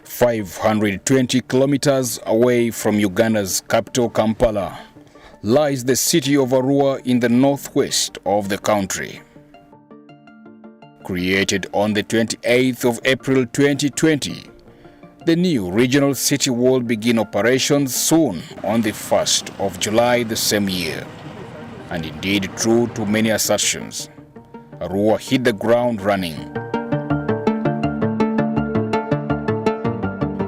520 kilometers away from Uganda's capital, Kampala, lies the city of Arua in the northwest of the country. Created on the 28th of April 2020, the new regional city will begin operations soon on the 1st of July the same year. And indeed, true to many assertions, Arua hit the ground running.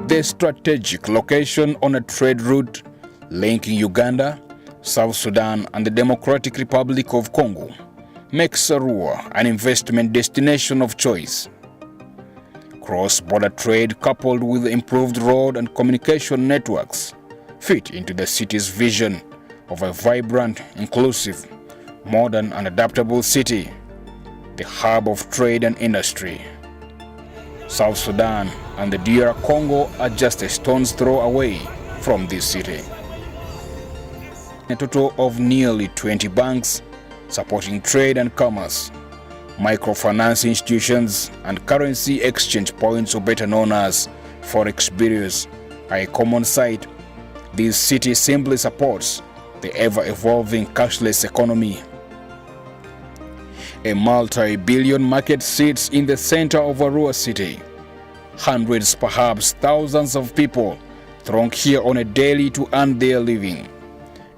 The strategic location on a trade route linking Uganda, South Sudan and the Democratic Republic of Congo makes Arua an investment destination of choice. Cross-border trade coupled with improved road and communication networks fit into the city's vision of a vibrant, inclusive, modern and adaptable city, the hub of trade and industry. South Sudan and the DR Congo are just a stone's throw away from this city. A total of nearly 20 banks supporting trade and commerce, microfinance institutions and currency exchange points, or better known as forex bureaus, are a common sight. This city simply supports the ever-evolving cashless economy. A multi-billion market sits in the center of Arua city. Hundreds, perhaps thousands of people throng here on a daily to earn their living.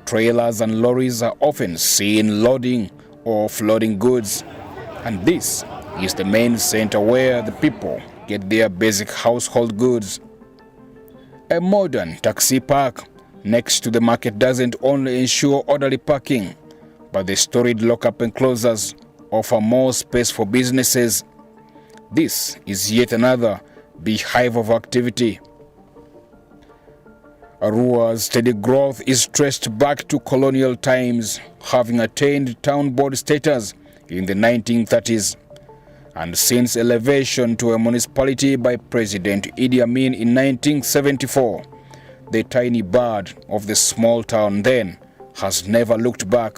Trailers and lorries are often seen loading or offloading goods, and this is the main center where the people get their basic household goods. A modern taxi park next to the market doesn't only ensure orderly parking, but the storied lock-up enclosures offer more space for businesses. This is yet another beehive of activity. Arua's steady growth is traced back to colonial times, having attained town board status in the 1930s, and since elevation to a municipality by President Idi Amin in 1974, the tiny bird of the small town then has never looked back.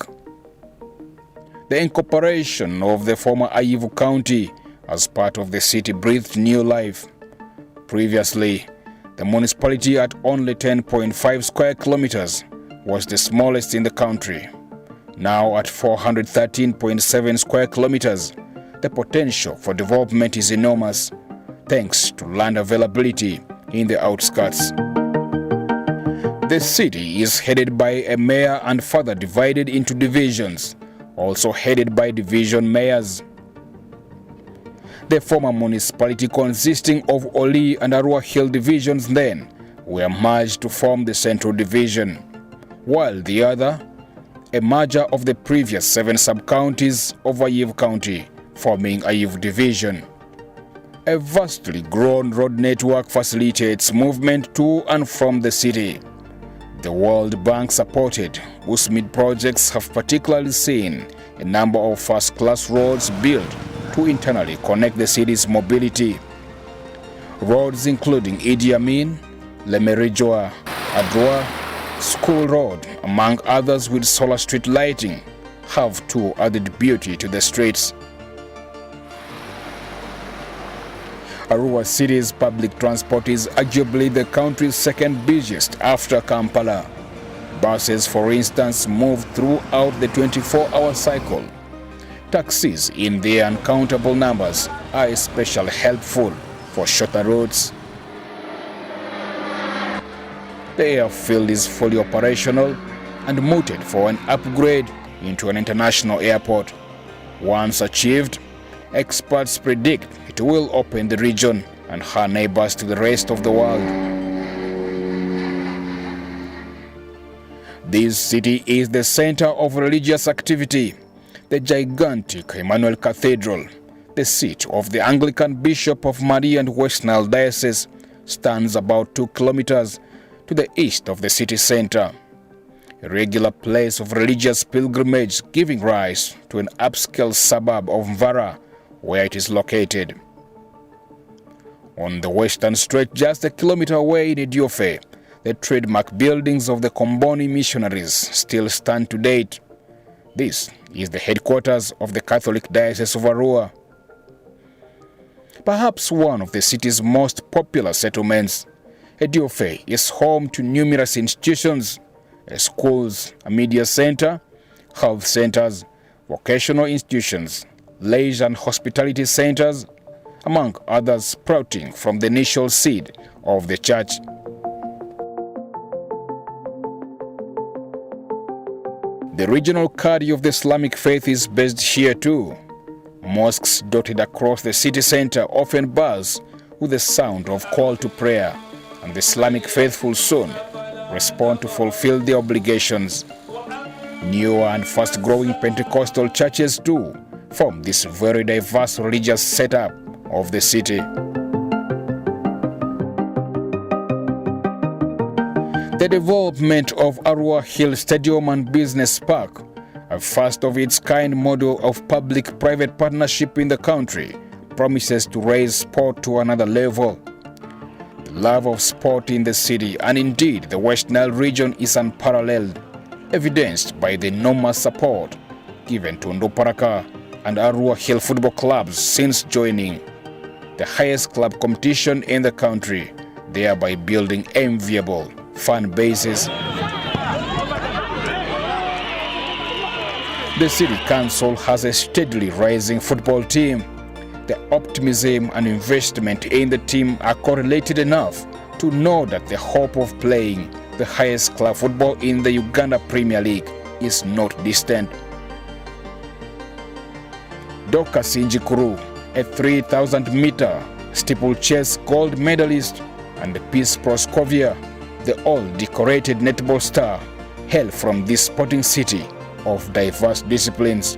The incorporation of the former Ayivu County as part of the city breathed new life. Previously, the municipality at only 10.5 square kilometers was the smallest in the country. Now at 413.7 square kilometers, the potential for development is enormous, thanks to land availability in the outskirts. The city is headed by a mayor and further divided into divisions, also headed by division mayors. The former municipality, consisting of Oli and Arua Hill divisions, then were merged to form the Central Division, while the other, a merger of the previous 7 sub-counties of Ayivu County, forming Ayivu Division. A vastly grown road network facilitates movement to and from the city. The World Bank-supported USMID projects have particularly seen a number of first-class roads built to internally connect the city's mobility. Roads including Idi Amin, Lemerejoa, Arua, School Road, among others, with solar street lighting, have too added beauty to the streets. Arua city's public transport is arguably the country's second busiest after Kampala. Buses, for instance, move throughout the 24-hour cycle. Taxis in their uncountable numbers are especially helpful for shorter routes. The airfield is fully operational and mooted for an upgrade into an international airport. Once achieved, experts predict it will open the region and her neighbors to the rest of the world. This city is the center of religious activity. The gigantic Emmanuel Cathedral, the seat of the Anglican Bishop of Mari and West Nile Diocese, stands about 2 kilometers to the east of the city center, a regular place of religious pilgrimage, giving rise to an upscale suburb of Mvara, where it is located. On the western stretch, just a kilometer away in Idiofe, the trademark buildings of the Comboni missionaries still stand to date. This is the headquarters of the Catholic Diocese of Arua. Perhaps one of the city's most popular settlements, Idiofe is home to numerous institutions, schools, a media center, health centers, vocational institutions, leisure and hospitality centers, among others sprouting from the initial seed of the church. The regional cardio of the Islamic faith is based here too. Mosques dotted across the city center often buzz with the sound of call to prayer, and the Islamic faithful soon respond to fulfill their obligations. Newer and fast-growing Pentecostal churches too form this very diverse religious setup of the city. The development of Arua Hill Stadium and Business Park, a first of its kind model of public-private partnership in the country, promises to raise sport to another level. The love of sport in the city and indeed the West Nile region is unparalleled, evidenced by the enormous support given to Ndoparaka and Arua Hill football clubs since joining the highest club competition in the country, thereby building enviable fan bases. The city council has a steadily rising football team. The optimism and investment in the team are correlated enough to know that the hope of playing the highest club football in the Uganda Premier League is not distant. Doka Sinjikuru, a 3,000-meter steeplechase gold medalist, and Peace Proskovia, the all-decorated netball star, hail from this sporting city of diverse disciplines.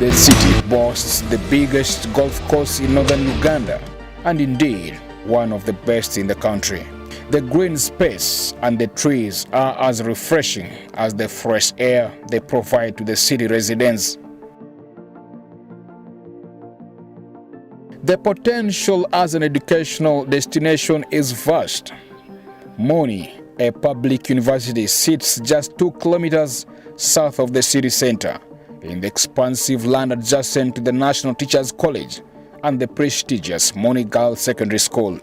The city boasts the biggest golf course in northern Uganda, and indeed one of the best in the country. The green space and the trees are as refreshing as the fresh air they provide to the city residents. The potential as an educational destination is vast. Moni, a public university, sits just 2 kilometers south of the city center, in the expansive land adjacent to the National Teachers College and the prestigious Moni Girls Secondary School.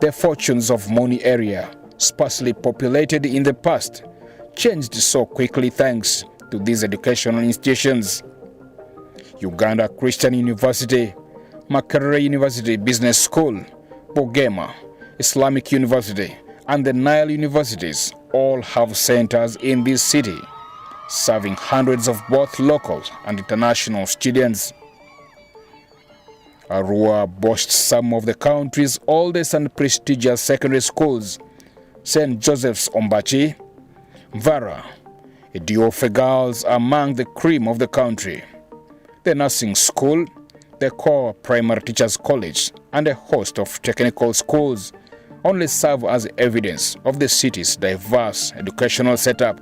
The fortunes of Moni area, sparsely populated in the past, changed so quickly thanks to these educational institutions. Uganda Christian University, Makerere University Business School, Bogema, Islamic University, and the Nile Universities all have centers in this city, serving hundreds of both local and international students. Arua boasts some of the country's oldest and prestigious secondary schools: St. Joseph's Ombachi, Vara, Idiofe Girls among the cream of the country, the nursing school, the core primary teachers college, and a host of technical schools only serve as evidence of the city's diverse educational setup.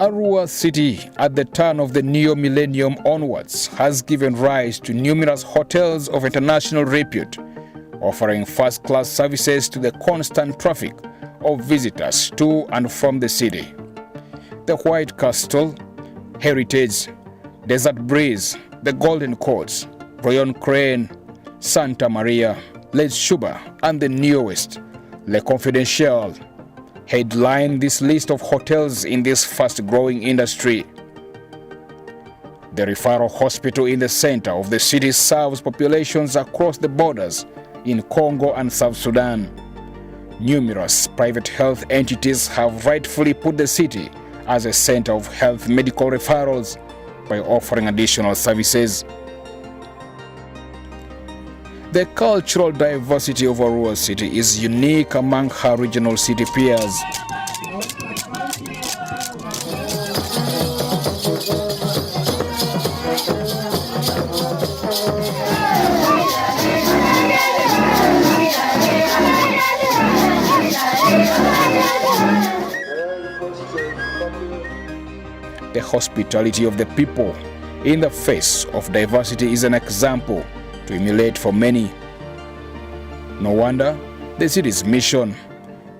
Arua city, at the turn of the new millennium onwards, has given rise to numerous hotels of international repute, offering first-class services to the constant traffic of visitors to and from the city. The White Castle, Heritage, Desert Breeze, the Golden Courts, Royon Crane, Santa Maria, Les Shuba, and the newest, Le Confidential, headline this list of hotels in this fast-growing industry. The referral hospital in the center of the city serves populations across the borders in Congo and South Sudan. Numerous private health entities have rightfully put the city as a center of health medical referrals by offering additional services. The cultural diversity of Arua city is unique among her regional city peers. The hospitality of the people in the face of diversity is an example to emulate for many. No wonder the city's mission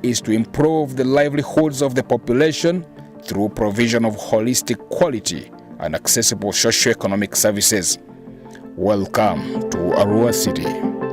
is to improve the livelihoods of the population through provision of holistic quality and accessible socio-economic services. Welcome to Arua City.